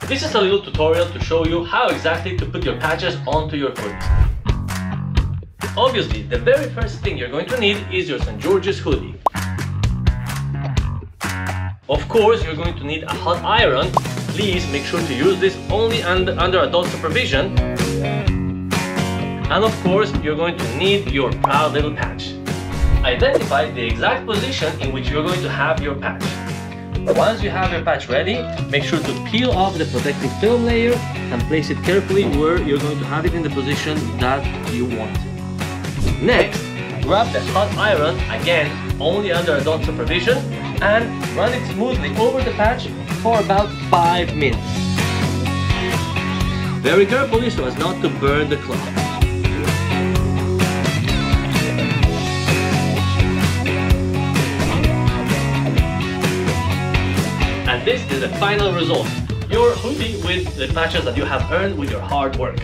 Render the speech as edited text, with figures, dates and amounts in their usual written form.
This is a little tutorial to show you how exactly to put your patches onto your hoodie. Obviously, the very first thing you're going to need is your St. George's hoodie. Of course, you're going to need a hot iron. Please make sure to use this only under adult supervision. And of course, you're going to need your proud little patch. Identify the exact position in which you're going to have your patch. Once you have your patch ready, make sure to peel off the protective film layer and place it carefully where you're going to have it in the position that you want. Next, grab the hot iron, again only under adult supervision, and run it smoothly over the patch for about 5 minutes. Very carefully so as not to burn the cloth. And this is the final result, your hoodie with the patches that you have earned with your hard work.